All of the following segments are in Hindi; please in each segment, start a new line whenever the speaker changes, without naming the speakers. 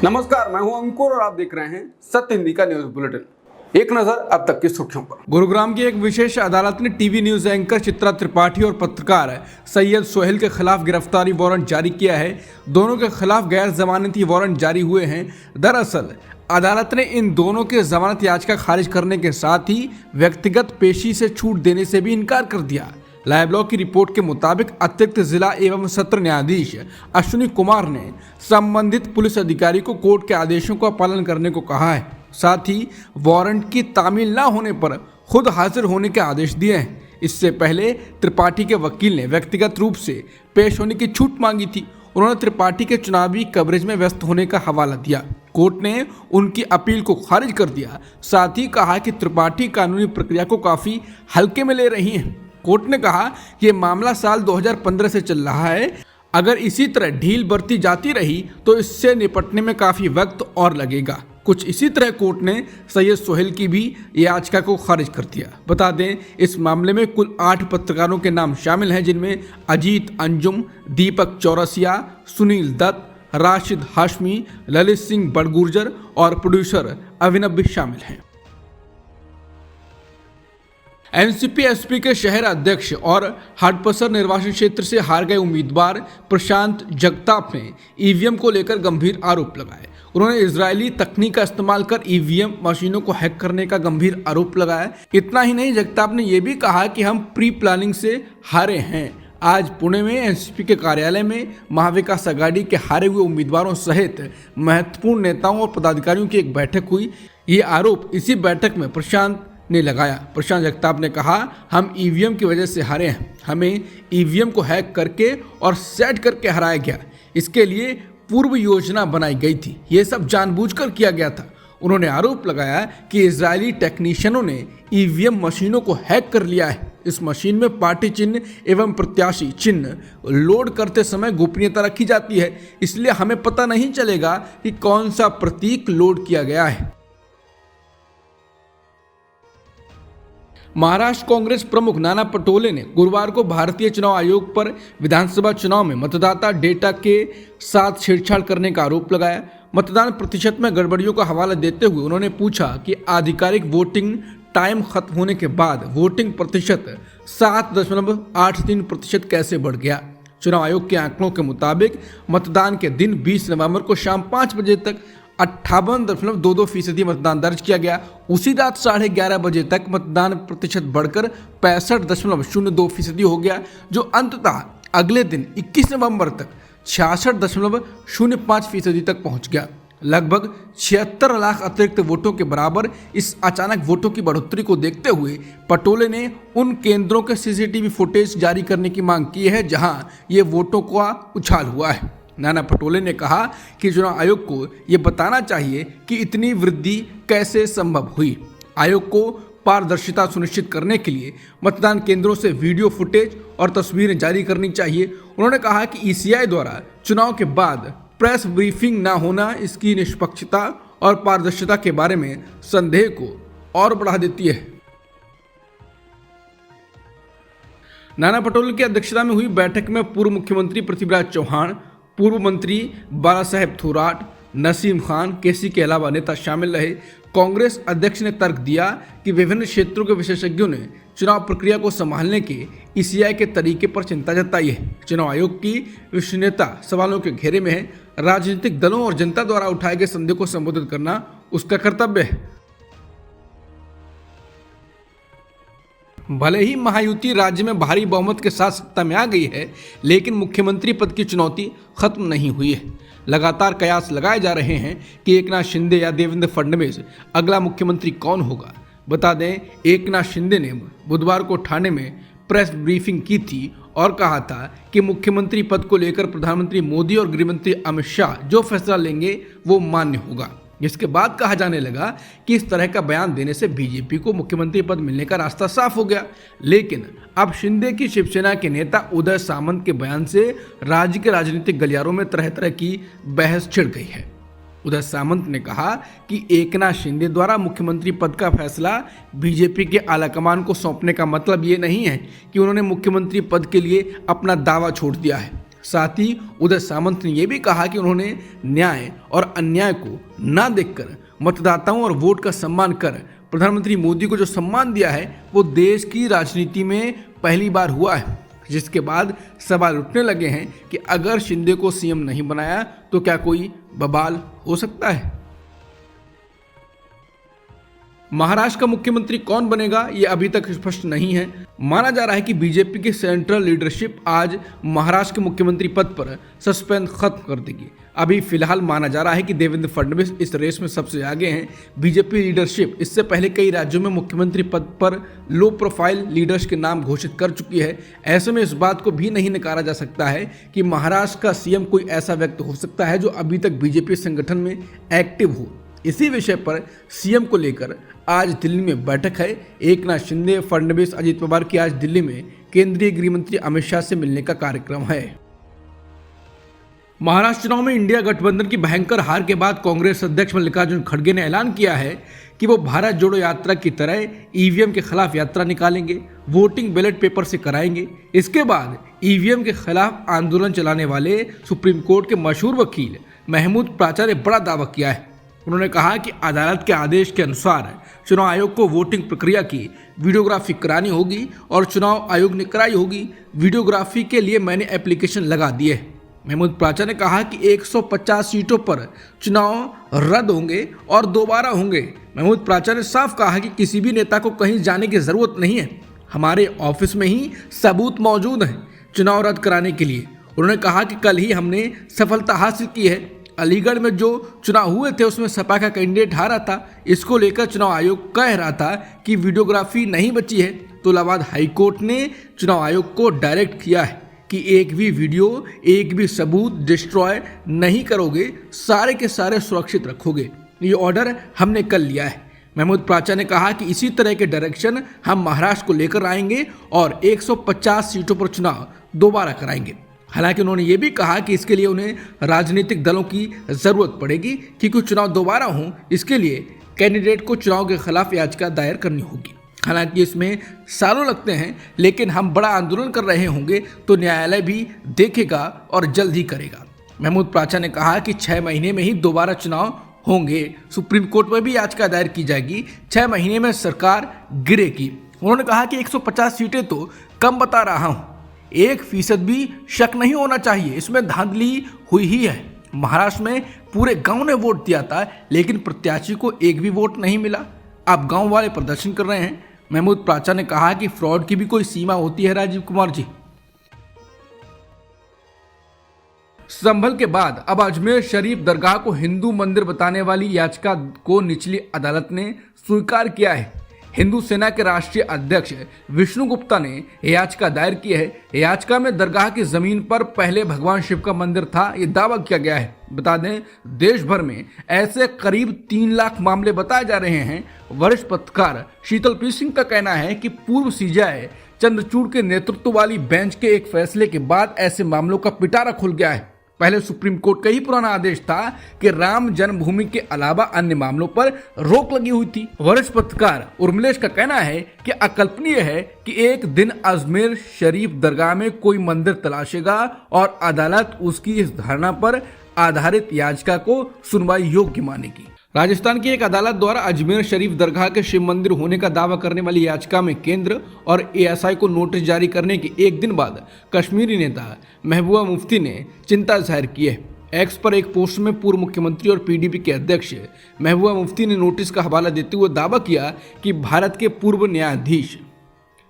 नमस्कार, मैं हूं अंकुर और आप देख रहे हैं सत्य हिंदी का न्यूज बुलेटिन। एक नजर अब तक की सुर्खियों पर। गुरुग्राम की एक विशेष अदालत ने TV news anchor Chitra Tripathi और पत्रकार सैयद सोहेल के खिलाफ गिरफ्तारी वारंट जारी किया है। दोनों के खिलाफ गैर जमानती वारंट जारी हुए हैं। दरअसल अदालत ने इन दोनों के जमानत याचिका खारिज करने के साथ ही व्यक्तिगत पेशी से छूट देने से भी इनकार कर दिया। लाइव लॉ की रिपोर्ट के मुताबिक अतिरिक्त जिला एवं सत्र न्यायाधीश अश्विनी कुमार ने संबंधित पुलिस अधिकारी को कोर्ट के आदेशों का पालन करने को कहा है। साथ ही वारंट की तामील न होने पर खुद हाजिर होने के आदेश दिए हैं। इससे पहले त्रिपाठी के वकील ने व्यक्तिगत रूप से पेश होने की छूट मांगी थी। उन्होंने त्रिपाठी के चुनावी कवरेज में व्यस्त होने का हवाला दिया। कोर्ट ने उनकी अपील को खारिज कर दिया। साथ ही कहा कि त्रिपाठी कानूनी प्रक्रिया को काफी हल्के में ले रही हैं। कोर्ट ने कहा कि ये मामला साल 2015 से चल रहा है। अगर इसी तरह ढील बरती जाती रही तो इससे निपटने में काफी वक्त और लगेगा। कुछ इसी तरह कोर्ट ने सैयद सोहेल की भी याचिका को खारिज कर दिया। बता दें, इस मामले में कुल 8 पत्रकारों के नाम शामिल हैं, जिनमें अजीत अंजुम, दीपक चौरसिया, सुनील दत्त, राशिद हाशमी, ललित सिंह बड़गुर्जर और प्रोड्यूसर अभिनव भी शामिल हैं। एनसीपी एसपी के शहर अध्यक्ष और हडपसर निर्वाचन क्षेत्र से हार गए उम्मीदवार प्रशांत जगताप ने ईवीएम को लेकर गंभीर आरोप लगाए। उन्होंने इजरायली तकनीक का इस्तेमाल कर ईवीएम मशीनों को हैक करने का गंभीर आरोप लगाया। इतना ही नहीं, जगताप ने यह भी कहा कि हम प्री प्लानिंग से हारे हैं। आज पुणे में एनसीपी के कार्यालय में महाविकास आघाड़ी के हारे हुए उम्मीदवारों सहित महत्वपूर्ण नेताओं और पदाधिकारियों की एक बैठक हुई। ये आरोप इसी बैठक में प्रशांत ने लगाया। प्रशांत जगताप ने कहा, हम ईवीएम की वजह से हारे हैं। हमें ईवीएम को हैक करके और सेट करके हराया गया। इसके लिए पूर्व योजना बनाई गई थी। ये सब जानबूझकर किया गया था। उन्होंने आरोप लगाया कि इजरायली टेक्नीशियनों ने ईवीएम मशीनों को हैक कर लिया है। इस मशीन में पार्टी चिन्ह एवं प्रत्याशी चिन्ह लोड करते समय गोपनीयता रखी जाती है, इसलिए हमें पता नहीं चलेगा कि कौन सा प्रतीक लोड किया गया है। महाराष्ट्र कांग्रेस प्रमुख नाना पटोले ने गुरुवार को भारतीय चुनाव आयोग पर विधानसभा चुनाव में मतदाता डेटा के साथ छेड़छाड़ करने का आरोप लगाया। मतदान प्रतिशत में गड़बड़ियों का हवाला देते हुए उन्होंने पूछा कि आधिकारिक वोटिंग टाइम खत्म होने के बाद वोटिंग प्रतिशत 7.83% कैसे बढ़ गया। चुनाव आयोग के आंकड़ों के मुताबिक मतदान के दिन 20 नवंबर को शाम 5 बजे तक 58.22% मतदान दर्ज किया गया। उसी रात 11:30 बजे तक मतदान प्रतिशत बढ़कर 65.02% हो गया, जो अंततः अगले दिन 21 नवंबर तक 66.05% तक पहुंच गया। लगभग 76 लाख अतिरिक्त वोटों के बराबर इस अचानक वोटों की बढ़ोतरी को देखते हुए पटोले ने उन केंद्रों के सीसीटीवी फुटेज जारी करने की मांग की है जहां ये वोटों का उछाल हुआ है। नाना पटोले ने कहा कि चुनाव आयोग को यह बताना चाहिए कि इतनी वृद्धि कैसे संभव हुई। आयोग को पारदर्शिता सुनिश्चित करने के लिए मतदान केंद्रों से वीडियो फुटेज और तस्वीरें जारी करनी चाहिए। उन्होंने कहा कि ईसीआई द्वारा चुनाव के बाद प्रेस ब्रीफिंग न होना इसकी निष्पक्षता और पारदर्शिता के बारे में संदेह को और बढ़ा देती है। नाना पटोले की अध्यक्षता में हुई बैठक में पूर्व मुख्यमंत्री पृथ्वीराज चौहान, पूर्व मंत्री बाला साहेब थोराट, नसीम खान, केसी के अलावा नेता शामिल रहे। कांग्रेस अध्यक्ष ने तर्क दिया कि विभिन्न क्षेत्रों के विशेषज्ञों ने चुनाव प्रक्रिया को संभालने के ईसीआई के तरीके पर चिंता जताई है। चुनाव आयोग की विश्वसनीयता सवालों के घेरे में है। राजनीतिक दलों और जनता द्वारा उठाए गए संदेह को संबोधित करना उसका कर्तव्य है। भले ही महायुति राज्य में भारी बहुमत के साथ सत्ता में आ गई है, लेकिन मुख्यमंत्री पद की चुनौती खत्म नहीं हुई है। लगातार कयास लगाए जा रहे हैं कि एकनाथ शिंदे या देवेंद्र फडणवीस अगला मुख्यमंत्री कौन होगा। बता दें, एकनाथ शिंदे ने बुधवार को ठाणे में प्रेस ब्रीफिंग की थी और कहा था कि मुख्यमंत्री पद को लेकर प्रधानमंत्री मोदी और गृहमंत्री अमित शाह जो फैसला लेंगे वो मान्य होगा। जिसके बाद कहा जाने लगा कि इस तरह का बयान देने से बीजेपी को मुख्यमंत्री पद मिलने का रास्ता साफ हो गया। लेकिन अब शिंदे की शिवसेना के नेता उदय सामंत के बयान से राज्य के राजनीतिक गलियारों में तरह तरह की बहस छिड़ गई है। उदय सामंत ने कहा कि एकनाथ शिंदे द्वारा मुख्यमंत्री पद का फैसला बीजेपी के आलाकमान को सौंपने का मतलब ये नहीं है कि उन्होंने मुख्यमंत्री पद के लिए अपना दावा छोड़ दिया है। साथ ही उदय सामंत ने यह भी कहा कि उन्होंने न्याय और अन्याय को ना देखकर मतदाताओं और वोट का सम्मान कर प्रधानमंत्री मोदी को जो सम्मान दिया है वो देश की राजनीति में पहली बार हुआ है। जिसके बाद सवाल उठने लगे हैं कि अगर शिंदे को सीएम नहीं बनाया तो क्या कोई बवाल हो सकता है। महाराष्ट्र का मुख्यमंत्री कौन बनेगा ये अभी तक स्पष्ट नहीं है। माना जा रहा है कि बीजेपी की सेंट्रल लीडरशिप आज महाराष्ट्र के मुख्यमंत्री पद पर सस्पेंस खत्म कर देगी। अभी फिलहाल माना जा रहा है कि देवेंद्र फडणवीस इस रेस में सबसे आगे हैं। बीजेपी लीडरशिप इससे पहले कई राज्यों में मुख्यमंत्री पद पर लो प्रोफाइल लीडर्स के नाम घोषित कर चुकी है। ऐसे में इस बात को भी नहीं नकारा जा सकता है कि महाराष्ट्र का सीएम कोई ऐसा व्यक्ति हो सकता है जो अभी तक बीजेपी संगठन में एक्टिव हो। इसी विषय पर सीएम को लेकर आज दिल्ली में बैठक है। एकनाथ शिंदे, फडणवीस, अजित पवार की आज दिल्ली में केंद्रीय गृह मंत्री अमित शाह से मिलने का कार्यक्रम है। महाराष्ट्र चुनाव में इंडिया गठबंधन की भयंकर हार के बाद कांग्रेस अध्यक्ष मल्लिकार्जुन खड़गे ने ऐलान किया है कि वो भारत जोड़ो यात्रा की तरह ईवीएम के खिलाफ यात्रा निकालेंगे, वोटिंग बैलेट पेपर से कराएंगे। इसके बाद ईवीएम के खिलाफ आंदोलन चलाने वाले सुप्रीम कोर्ट के मशहूर वकील महमूद प्राचा ने बड़ा दावा किया है। उन्होंने कहा कि अदालत के आदेश के अनुसार चुनाव आयोग को वोटिंग प्रक्रिया की वीडियोग्राफी करानी होगी और चुनाव आयोग ने कराई होगी। वीडियोग्राफी के लिए मैंने एप्लीकेशन लगा दी है। महमूद प्राचा ने कहा कि 150 सीटों पर चुनाव रद्द होंगे और दोबारा होंगे। महमूद प्राचा ने साफ कहा कि किसी भी नेता को कहीं जाने की जरूरत नहीं है, हमारे ऑफिस में ही सबूत मौजूद हैं चुनाव रद्द कराने के लिए। उन्होंने कहा कि कल ही हमने सफलता हासिल की है। अलीगढ़ में जो चुनाव हुए थे उसमें सपा का कैंडिडेट हारा था। इसको लेकर चुनाव आयोग कह रहा था कि वीडियोग्राफी नहीं बची है। तो इलाहाबाद हाईकोर्ट ने चुनाव आयोग को डायरेक्ट किया है कि एक भी वीडियो, एक भी सबूत डिस्ट्रॉय नहीं करोगे, सारे के सारे सुरक्षित रखोगे। ये ऑर्डर हमने कल लिया है। महमूद प्राचा ने कहा कि इसी तरह के डायरेक्शन हम महाराष्ट्र को लेकर आएंगे और 150 सीटों पर चुनाव दोबारा कराएंगे। हालांकि उन्होंने ये भी कहा कि इसके लिए उन्हें राजनीतिक दलों की जरूरत पड़ेगी, क्योंकि चुनाव दोबारा हों इसके लिए कैंडिडेट को चुनाव के खिलाफ याचिका दायर करनी होगी। हालांकि इसमें सालों लगते हैं, लेकिन हम बड़ा आंदोलन कर रहे होंगे तो न्यायालय भी देखेगा और जल्द ही करेगा। महमूद प्राचा ने कहा कि 6 महीने में ही दोबारा चुनाव होंगे। सुप्रीम कोर्ट में भी याचिका दायर की जाएगी। 6 महीने में सरकार गिरेगी। उन्होंने कहा कि 150 सीटें तो कम बता रहा हूँ, 1% भी शक नहीं होना चाहिए, इसमें धांधली हुई ही है। महाराष्ट्र में पूरे गांव ने वोट दिया था, लेकिन प्रत्याशी को एक भी वोट नहीं मिला। अब गांव वाले प्रदर्शन कर रहे हैं। महमूद प्राचा ने कहा कि फ्रॉड की भी कोई सीमा होती है। राजीव कुमार जी, संभल के बाद अब अजमेर शरीफ दरगाह को हिंदू मंदिर बताने वाली याचिका को निचली अदालत ने स्वीकार किया है। हिंदू सेना के राष्ट्रीय अध्यक्ष विष्णु गुप्ता ने याचिका दायर की है। याचिका में दरगाह की जमीन पर पहले भगवान शिव का मंदिर था, ये दावा किया गया है। बता दें, देश भर में ऐसे करीब 3 लाख मामले बताए जा रहे हैं। वरिष्ठ पत्रकार शीतलप्रीत सिंह का कहना है कि पूर्व सीजेआई चंद्रचूड़ के नेतृत्व वाली बेंच के एक फैसले के बाद ऐसे मामलों का पिटारा खुल गया है। पहले सुप्रीम कोर्ट का ही पुराना आदेश था कि राम जन्मभूमि के अलावा अन्य मामलों पर रोक लगी हुई थी। वरिष्ठ पत्रकार उर्मिलेश का कहना है कि अकल्पनीय है कि एक दिन अजमेर शरीफ दरगाह में कोई मंदिर तलाशेगा और अदालत उसकी इस धारणा पर आधारित याचिका को सुनवाई योग्य मानेगी। राजस्थान की एक अदालत द्वारा अजमेर शरीफ दरगाह के शिव मंदिर होने का दावा करने वाली याचिका में केंद्र और एएसआई को नोटिस जारी करने के एक दिन बाद कश्मीरी नेता महबूबा मुफ्ती ने चिंता जाहिर की है। एक्स पर एक पोस्ट में पूर्व मुख्यमंत्री और पीडीपी के अध्यक्ष महबूबा मुफ्ती ने नोटिस का हवाला देते हुए दावा किया कि भारत के पूर्व न्यायाधीश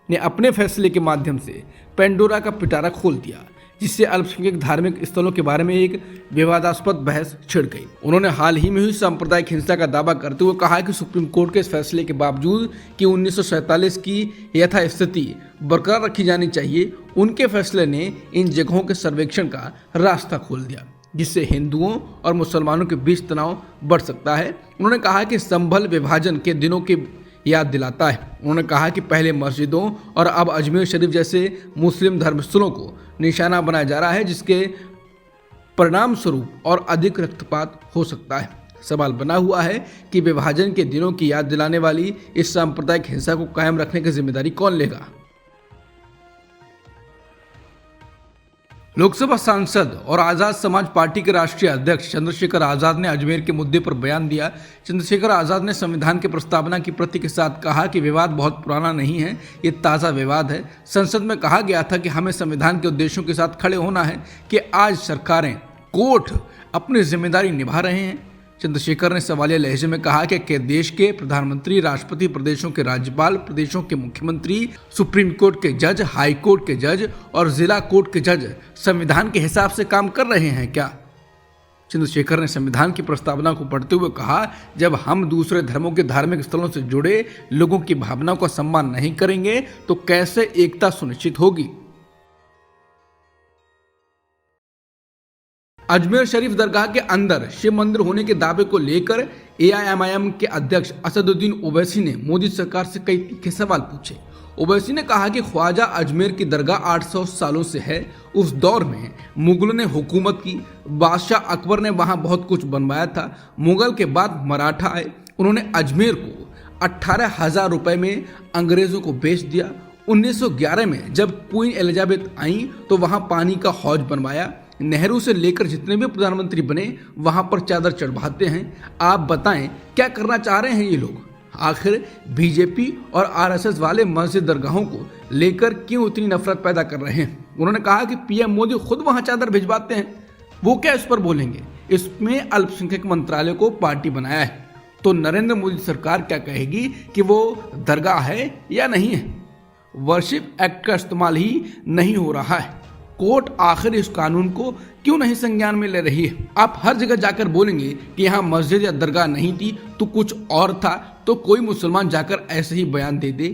ने अपने फैसले के माध्यम से पेंडोरा का पिटारा खोल दिया, जिससे अल्पसंख्यक धार्मिक स्थलों के बारे में एक विवादास्पद बहस छिड़ गई। उन्होंने हाल ही में हुई सांप्रदायिक हिंसा का दावा करते हुए कहा कि सुप्रीम कोर्ट के इस फैसले के बावजूद कि 1947 की यथास्थिति बरकरार रखी जानी चाहिए, उनके फैसले ने इन जगहों के सर्वेक्षण का रास्ता खोल दिया, जिससे हिंदुओं और मुसलमानों के बीच तनाव बढ़ सकता है। उन्होंने कहा कि संभल विभाजन के दिनों की याद दिलाता है। उन्होंने कहा कि पहले मस्जिदों और अब अजमेर शरीफ जैसे मुस्लिम धर्मस्थलों को निशाना बनाया जा रहा है, जिसके परिणाम स्वरूप और अधिक रक्तपात हो सकता है। सवाल बना हुआ है कि विभाजन के दिनों की याद दिलाने वाली इस सांप्रदायिक हिंसा को कायम रखने की जिम्मेदारी कौन लेगा। लोकसभा सांसद और आज़ाद समाज पार्टी के राष्ट्रीय अध्यक्ष चंद्रशेखर आज़ाद ने अजमेर के मुद्दे पर बयान दिया। चंद्रशेखर आज़ाद ने संविधान की प्रस्तावना की प्रति के साथ कहा कि विवाद बहुत पुराना नहीं है, ये ताज़ा विवाद है। संसद में कहा गया था कि हमें संविधान के उद्देश्यों के साथ खड़े होना है कि आज सरकारें, कोर्ट अपनी जिम्मेदारी निभा रहे हैं। चंद्रशेखर ने सवालिया लहजे में कहा कि देश के प्रधानमंत्री, राष्ट्रपति, प्रदेशों के राज्यपाल, प्रदेशों के मुख्यमंत्री, सुप्रीम कोर्ट के जज, हाई कोर्ट के जज और जिला कोर्ट के जज संविधान के हिसाब से काम कर रहे हैं क्या? चंद्रशेखर ने संविधान की प्रस्तावना को पढ़ते हुए कहा, जब हम दूसरे धर्मों के धार्मिक स्थलों से जुड़े लोगों की भावनाओं का सम्मान नहीं करेंगे तो कैसे एकता सुनिश्चित होगी? अजमेर शरीफ दरगाह के अंदर शिव मंदिर होने के दावे को लेकर AIMIM के अध्यक्ष असदुद्दीन ओवैसी ने मोदी सरकार से कई तीखे सवाल पूछे। ओवैसी ने कहा कि ख्वाजा अजमेर की दरगाह 800 सालों से है। उस दौर में मुगलों ने हुकूमत की, बादशाह अकबर ने वहां बहुत कुछ बनवाया था। मुगल के बाद मराठा आए, उन्होंने अजमेर को 18,000 रुपए में अंग्रेजों को बेच दिया। 1911 में जब क्वीन एलिजाबेथ आई तो वहां पानी का हौज बनवाया। नेहरू से लेकर जितने भी प्रधानमंत्री बने वहां पर चादर चढ़वाते हैं। आप बताएं क्या करना चाह रहे हैं ये लोग? आखिर बीजेपी और RSS वाले मस्जिद दरगाहों को लेकर क्यों इतनी नफरत पैदा कर रहे हैं? उन्होंने कहा कि PM मोदी खुद वहां चादर भिजवाते हैं, वो क्या इस पर बोलेंगे? इसमें अल्पसंख्यक मंत्रालय को पार्टी बनाया है तो नरेंद्र मोदी सरकार क्या कहेगी कि वो दरगाह है या नहीं है? वर्शिप एक्ट का इस्तेमाल ही नहीं हो रहा है। कोर्ट आखिर इस कानून को क्यों नहीं संज्ञान में ले रही है? आप हर जगह जाकर बोलेंगे कि यहाँ मस्जिद या दरगाह नहीं थी तो कुछ और था, तो कोई मुसलमान जाकर ऐसे ही बयान दे दे,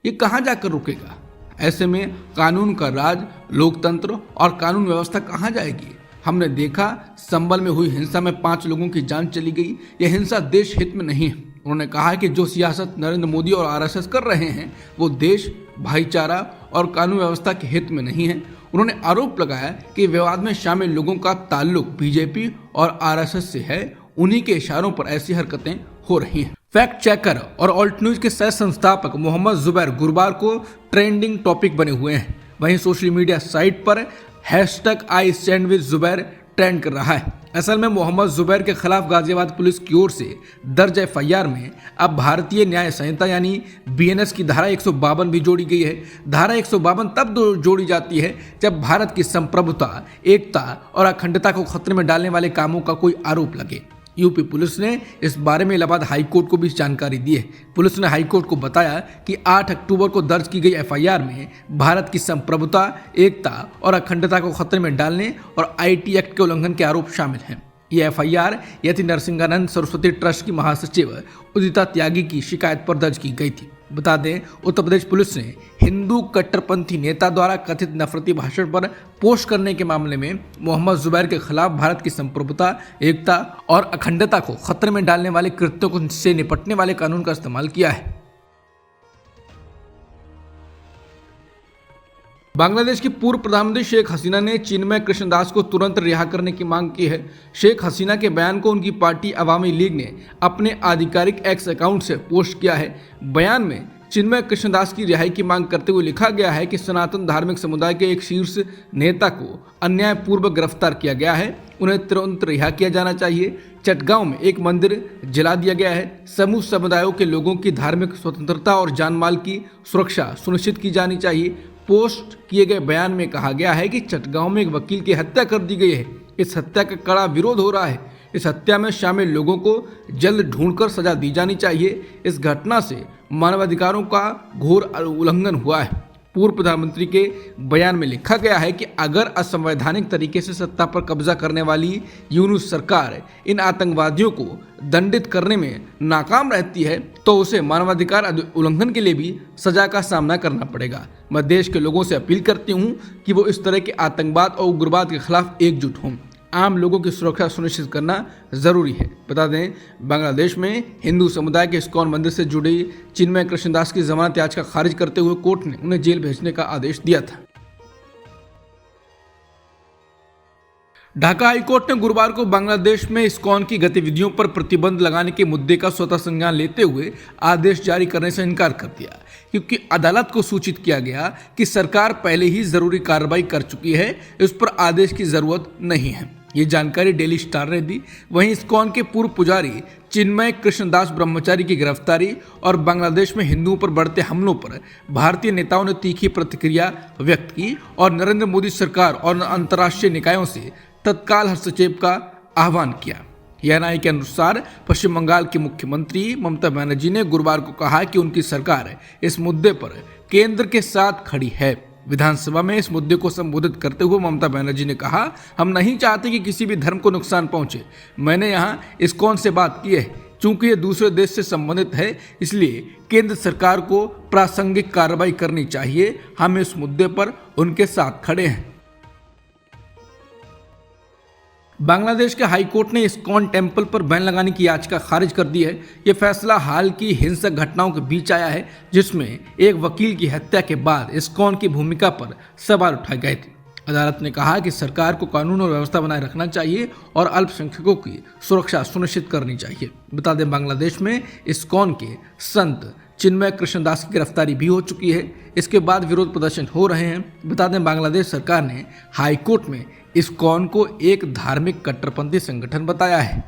ये कहाँ जाकर रुकेगा? ऐसे में कानून का राज, लोकतंत्र और कानून व्यवस्था कहाँ जाएगी? हमने देखा संभल में हुई हिंसा में 5 लोगों की जान चली गई। यह हिंसा देश हित में नहीं है। उन्होंने कहा कि जो सियासत नरेंद्र मोदी और RSS कर रहे हैं वो देश, भाईचारा और कानून व्यवस्था के हित में नहीं है। उन्होंने आरोप लगाया कि विवाद में शामिल लोगों का ताल्लुक बीजेपी और RSS से है, उन्हीं के इशारों पर ऐसी हरकतें हो रही हैं। फैक्ट चेकर और ऑल्ट न्यूज के सह संस्थापक मोहम्मद जुबैर गुरुवार को ट्रेंडिंग टॉपिक बने हुए हैं। वहीं सोशल मीडिया साइट पर #I stand with Zubair trend कर रहा है। असल में मोहम्मद जुबैर के खिलाफ गाजियाबाद पुलिस की ओर से दर्ज FIR में अब भारतीय न्याय संहिता यानी BNS की धारा 152 भी जोड़ी गई है। धारा 152 तब जोड़ी जाती है जब भारत की संप्रभुता, एकता और अखंडता को खतरे में डालने वाले कामों का कोई आरोप लगे। यूपी पुलिस ने इस बारे में इलाहाबाद हाईकोर्ट को भी जानकारी दी है। पुलिस ने हाईकोर्ट को बताया कि 8 अक्टूबर को दर्ज की गई FIR में भारत की संप्रभुता, एकता और अखंडता को खतरे में डालने और IT एक्ट के उल्लंघन के आरोप शामिल हैं। ये FIR यति नरसिंहानंद सरस्वती ट्रस्ट की महासचिव उदिता त्यागी की शिकायत पर दर्ज की गई थी। बता दें, उत्तर प्रदेश पुलिस ने हिंदू कट्टरपंथी नेता द्वारा कथित नफरती भाषण पर पोस्ट करने के मामले में मोहम्मद जुबैर के खिलाफ भारत की संप्रभुता, एकता और अखंडता को खतरे में डालने वाले कृत्यों से निपटने वाले कानून का इस्तेमाल किया है। बांग्लादेश की पूर्व प्रधानमंत्री शेख हसीना ने चिन्मय कृष्णदास को तुरंत रिहा करने की मांग की है। शेख हसीना के बयान को उनकी पार्टी अवामी लीग ने अपने आधिकारिक X अकाउंट से पोस्ट किया है। बयान में चिन्मय कृष्णदास की रिहाई की मांग करते हुए लिखा गया है कि सनातन धार्मिक समुदाय के एक शीर्ष नेता को अन्यायपूर्वक गिरफ्तार किया गया है, उन्हें तुरंत रिहा किया जाना चाहिए। चटगांव में एक मंदिर जला दिया गया है। समूह समुदायों के लोगों की धार्मिक स्वतंत्रता और जानमाल की सुरक्षा सुनिश्चित की जानी चाहिए। पोस्ट किए गए बयान में कहा गया है कि चटगांव में एक वकील की हत्या कर दी गई है। इस हत्या का कड़ा विरोध हो रहा है। इस हत्या में शामिल लोगों को जल्द ढूंढकर सजा दी जानी चाहिए। इस घटना से मानवाधिकारों का घोर उल्लंघन हुआ है। पूर्व प्रधानमंत्री के बयान में लिखा गया है कि अगर असंवैधानिक तरीके से सत्ता पर कब्जा करने वाली यूनुस सरकार इन आतंकवादियों को दंडित करने में नाकाम रहती है तो उसे मानवाधिकार उल्लंघन के लिए भी सजा का सामना करना पड़ेगा। मैं देश के लोगों से अपील करती हूं कि वो इस तरह के आतंकवाद और उग्रवाद के खिलाफ एकजुट हों। आम लोगों की सुरक्षा सुनिश्चित करना जरूरी है। बता दें, बांग्लादेश में हिंदू समुदाय के इस्कॉन मंदिर से जुड़ी चिन्मय कृष्णदास की जमानत याचिका खारिज करते हुए कोर्ट ने उन्हें जेल भेजने का आदेश दिया था। ढाका हाईकोर्ट ने गुरुवार को बांग्लादेश में इस्कॉन की गतिविधियों पर प्रतिबंध लगाने के मुद्दे का स्वतः संज्ञान लेते हुए आदेश जारी करने से इनकार कर दिया। क्योंकि अदालत को सूचित किया गया कि सरकार पहले ही जरूरी कार्रवाई कर चुकी है, इस पर आदेश की जरूरत नहीं है। ये जानकारी डेली स्टार ने दी। वहीं इस्कॉन के पूर्व पुजारी चिन्मय कृष्णदास ब्रह्मचारी की गिरफ्तारी और बांग्लादेश में हिंदुओं पर बढ़ते हमलों पर भारतीय नेताओं ने तीखी प्रतिक्रिया व्यक्त की और नरेंद्र मोदी सरकार और अंतर्राष्ट्रीय निकायों से तत्काल हस्तक्षेप का आह्वान किया। एएनआई के अनुसार पश्चिम बंगाल की मुख्यमंत्री ममता बनर्जी ने गुरुवार को कहा कि उनकी सरकार इस मुद्दे पर केंद्र के साथ खड़ी है। विधानसभा में इस मुद्दे को संबोधित करते हुए ममता बनर्जी ने कहा, हम नहीं चाहते कि किसी भी धर्म को नुकसान पहुंचे। मैंने यहाँ इस्कॉन से बात की है, चूंकि ये दूसरे देश से संबंधित है, इसलिए केंद्र सरकार को प्रासंगिक कार्रवाई करनी चाहिए। हम इस मुद्दे पर उनके साथ खड़े हैं। बांग्लादेश के हाईकोर्ट ने इस्कॉन टेम्पल पर बैन लगाने की याचिका खारिज कर दी है। ये फैसला हाल की हिंसक घटनाओं के बीच आया है, जिसमें एक वकील की हत्या के बाद इस्कॉन की भूमिका पर सवाल उठाए गए थे। अदालत ने कहा कि सरकार को कानून और व्यवस्था बनाए रखना चाहिए और अल्पसंख्यकों की सुरक्षा सुनिश्चित करनी चाहिए। बता दें, बांग्लादेश में इस्कॉन के संत चिन्मय कृष्णदास की गिरफ्तारी भी हो चुकी है। इसके बाद विरोध प्रदर्शन हो रहे हैं। बता दें, बांग्लादेश सरकार ने हाईकोर्ट में इस्कॉन को एक धार्मिक कट्टरपंथी संगठन बताया है।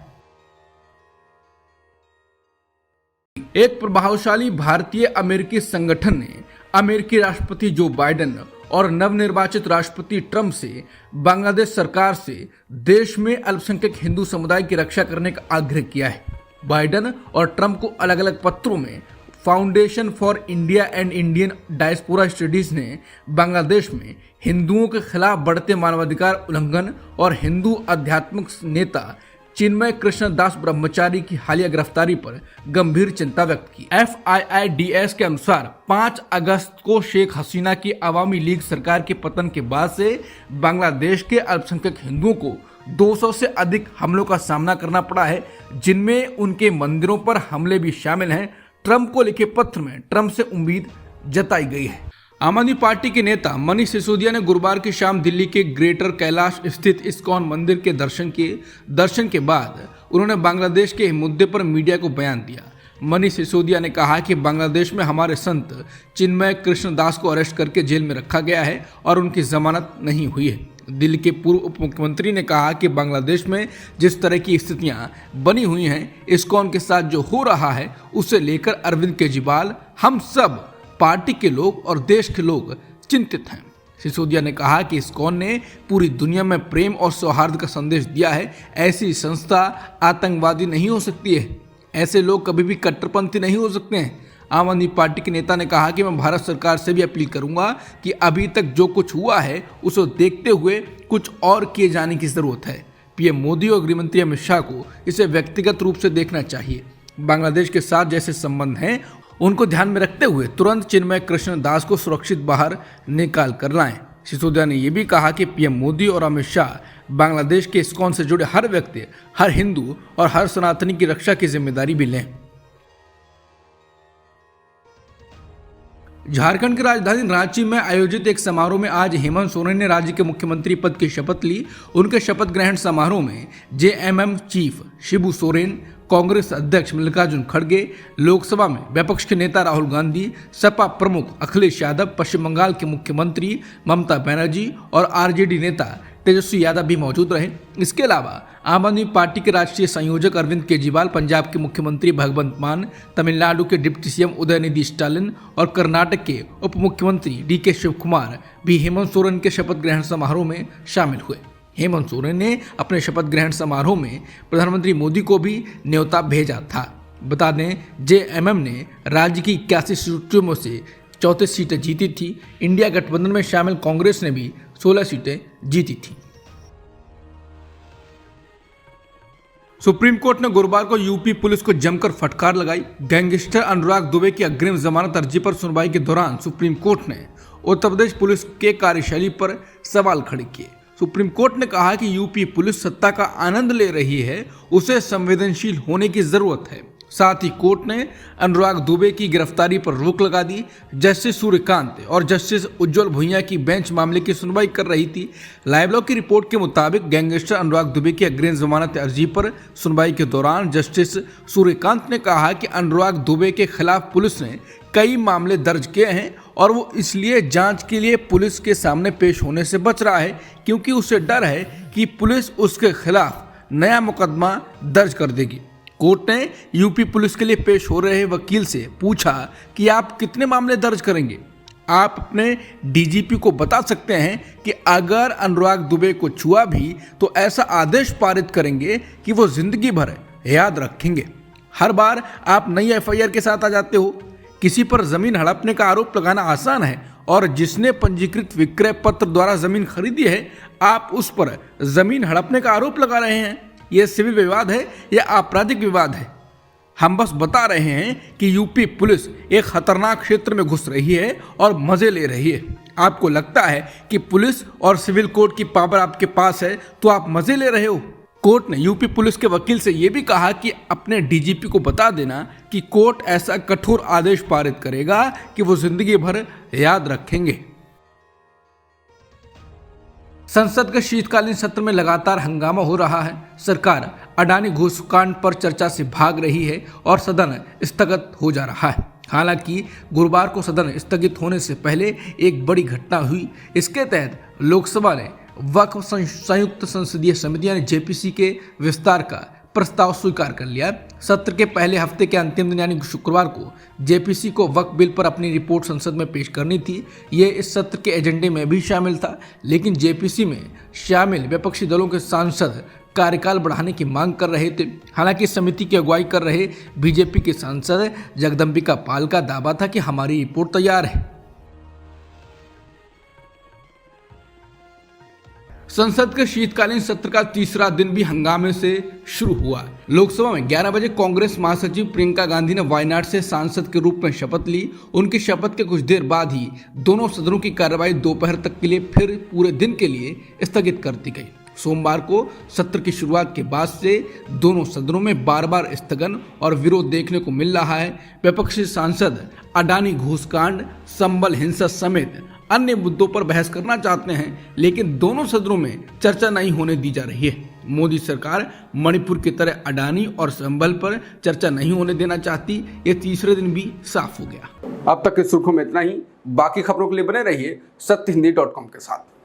एक प्रभावशाली भारतीय अमेरिकी संगठन ने अमेरिकी राष्ट्रपति जो बाइडेन और नवनिर्वाचित राष्ट्रपति ट्रंप से बांग्लादेश सरकार से देश में अल्पसंख्यक हिंदू समुदाय की रक्षा करने का आग्रह किया है। बाइडेन और ट्रंप को अलग अलग पत्रों में foundation for India and Indian diaspora studies ने बांग्लादेश में हिंदुओं के खिलाफ बढ़ते मानवाधिकार उल्लंघन और हिंदू आध्यात्मिक नेता चिन्मय कृष्णदास ब्रह्मचारी की हालिया गिरफ्तारी पर गंभीर चिंता व्यक्त की। FIIDS के अनुसार 5 अगस्त को शेख हसीना की अवामी लीग सरकार के पतन के बाद से बांग्लादेश के अल्पसंख्यक हिंदुओं को 200 से अधिक हमलों का सामना करना पड़ा है, जिनमें उनके मंदिरों पर हमले भी शामिल हैं। ट्रंप को लिखे पत्र में ट्रंप से उम्मीद जताई गई है। आम आदमी पार्टी के नेता मनीष सिसोदिया ने गुरुवार की शाम दिल्ली के ग्रेटर कैलाश स्थित इस्कॉन मंदिर के दर्शन के बाद उन्होंने बांग्लादेश के मुद्दे पर मीडिया को बयान दिया। मनीष सिसोदिया ने कहा कि बांग्लादेश में हमारे संत चिन्मय कृष्णदास को अरेस्ट करके जेल में रखा गया है और उनकी जमानत नहीं हुई है। दिल्ली के पूर्व उप मुख्यमंत्री ने कहा कि बांग्लादेश में जिस तरह की स्थितियां बनी हुई हैं, इस्कॉन के साथ जो हो रहा है, उसे लेकर अरविंद केजरीवाल, हम सब पार्टी के लोग और देश के लोग चिंतित हैं। सिसोदिया ने कहा कि इस्कॉन ने पूरी दुनिया में प्रेम और सौहार्द का संदेश दिया है। ऐसी संस्था आतंकवादी नहीं हो सकती है। ऐसे लोग कभी भी कट्टरपंथी नहीं हो सकते हैं। आम आदमी पार्टी के नेता ने कहा कि मैं भारत सरकार से भी अपील करूंगा कि अभी तक जो कुछ हुआ है उसे देखते हुए कुछ और किए जाने की जरूरत है। पीएम मोदी और गृहमंत्री अमित शाह को इसे व्यक्तिगत रूप से देखना चाहिए। बांग्लादेश के साथ जैसे संबंध हैं, उनको ध्यान में रखते हुए तुरंत चिन्मय कृष्णदास को सुरक्षित बाहर निकाल कर लाएं। सिसोदिया ने यह भी कहा कि पीएम मोदी और अमित शाह बांग्लादेश के इस्कॉन से जुड़े हर व्यक्ति, हर हिंदू और हर सनातनी की रक्षा की जिम्मेदारी भी लें। झारखंड की राजधानी रांची में आयोजित एक समारोह में आज हेमंत सोरेन ने राज्य के मुख्यमंत्री पद की शपथ ली। उनके शपथ ग्रहण समारोह में जेएमएम चीफ शिबू सोरेन, कांग्रेस अध्यक्ष मल्लिकार्जुन खड़गे, लोकसभा में विपक्ष के नेता राहुल गांधी, सपा प्रमुख अखिलेश यादव, पश्चिम बंगाल के मुख्यमंत्री ममता बनर्जी और आरजेडी नेता तेजस्वी यादव भी मौजूद रहे। इसके अलावा आम आदमी पार्टी के राष्ट्रीय संयोजक अरविंद केजरीवाल, पंजाब के मुख्यमंत्री भगवंत मान, तमिलनाडु के डिप्टी सीएम उदयनिधि स्टालिन और कर्नाटक के उप मुख्यमंत्री डीके शिवकुमार भी हेमंत सोरेन के शपथ ग्रहण समारोह में शामिल हुए। हेमंत सोरेन ने अपने शपथ ग्रहण समारोह में प्रधानमंत्री मोदी को भी न्योता भेजा था। बता दें, जेएमएम ने राज्य की 81 सीटों में से 34 सीटें जीती थी। इंडिया गठबंधन में शामिल कांग्रेस ने भी 16 सीटें जीती थी। सुप्रीम कोर्ट ने गुरुवार को यूपी पुलिस को जमकर फटकार लगाई। गैंगस्टर अनुराग दुबे की अग्रिम जमानत अर्जी पर सुनवाई के दौरान सुप्रीम कोर्ट ने उत्तर प्रदेश पुलिस के कार्यशैली पर सवाल खड़े किए। सुप्रीम कोर्ट ने कहा कि यूपी पुलिस सत्ता का आनंद ले रही है, उसे संवेदनशील होने की जरूरत है। साथ ही कोर्ट ने अनुराग दुबे की गिरफ्तारी पर रोक लगा दी। जस्टिस सूर्यकांत और जस्टिस उज्जवल भुइयां की बेंच मामले की सुनवाई कर रही थी। लाइव लॉ की रिपोर्ट के मुताबिक गैंगस्टर अनुराग दुबे की अग्रिम जमानत अर्जी पर सुनवाई के दौरान जस्टिस सूर्यकांत ने कहा कि अनुराग दुबे के खिलाफ पुलिस ने कई मामले दर्ज किए हैं और वो इसलिए जांच के लिए पुलिस के सामने पेश होने से बच रहा है क्योंकि उसे डर है कि पुलिस उसके खिलाफ नया मुकदमा दर्ज कर देगी। कोर्ट ने यूपी पुलिस के लिए पेश हो रहे वकील से पूछा कि आप कितने मामले दर्ज करेंगे। आप अपने डीजीपी को बता सकते हैं कि अगर अनुराग दुबे को छुआ भी तो ऐसा आदेश पारित करेंगे कि वो जिंदगी भर याद रखेंगे। हर बार आप नई एफआईआर के साथ आ जाते हो। किसी पर जमीन हड़पने का आरोप लगाना आसान है और जिसने पंजीकृत विक्रय पत्र द्वारा जमीन खरीदी है, आप उस पर जमीन हड़पने का आरोप लगा रहे हैं। यह सिविल विवाद है या आपराधिक विवाद है? हम बस बता रहे हैं कि यूपी पुलिस एक खतरनाक क्षेत्र में घुस रही है और मजे ले रही है। आपको लगता है कि पुलिस और सिविल कोर्ट की पावर आपके पास है तो आप मजे ले रहे हो। कोर्ट ने यूपी पुलिस के वकील से यह भी कहा कि अपने डीजीपी को बता देना कि कोर्ट ऐसा कठोर आदेश पारित करेगा कि वो जिंदगी भर याद रखेंगे। संसद के शीतकालीन सत्र में लगातार हंगामा हो रहा है। सरकार अडानी घूसकांड पर चर्चा से भाग रही है और सदन स्थगित हो जा रहा है। हालांकि गुरुवार को सदन स्थगित होने से पहले एक बड़ी घटना हुई। इसके तहत लोकसभा ने वक्फ संयुक्त संसदीय समिति यानी जेपीसी के विस्तार का प्रस्ताव स्वीकार कर लिया। सत्र के पहले हफ्ते के अंतिम दिन यानी शुक्रवार को जेपीसी को वक्फ बिल पर अपनी रिपोर्ट संसद में पेश करनी थी। ये इस सत्र के एजेंडे में भी शामिल था, लेकिन जेपीसी में शामिल विपक्षी दलों के सांसद कार्यकाल बढ़ाने की मांग कर रहे थे। हालांकि समिति की अगुवाई कर रहे बीजेपी के सांसद जगदम्बिका पाल का दावा था कि हमारी रिपोर्ट तैयार है। संसद के शीतकालीन सत्र का तीसरा दिन भी हंगामे से शुरू हुआ। लोकसभा में 11 बजे कांग्रेस महासचिव प्रियंका गांधी ने वायनाड से सांसद के रूप में शपथ ली। उनकी शपथ के कुछ देर बाद ही दोनों सदनों की कार्रवाई दोपहर तक के लिए फिर पूरे दिन के लिए स्थगित कर दी गई। सोमवार को सत्र की शुरुआत के बाद से दोनों सदनों में बार बार स्थगन और विरोध देखने को मिल रहा है। विपक्षी सांसद अडानी घूसकांड, संबल हिंसा समेत अन्य मुद्दों पर बहस करना चाहते हैं, लेकिन दोनों सदनों में चर्चा नहीं होने दी जा रही है। मोदी सरकार मणिपुर की तरह अडानी और संबल पर चर्चा नहीं होने देना चाहती। ये तीसरे दिन भी साफ हो गया। अब तक की सुर्खियों में इतना ही। बाकी खबरों के लिए बने रहिए सत्यहिंदी.com के साथ।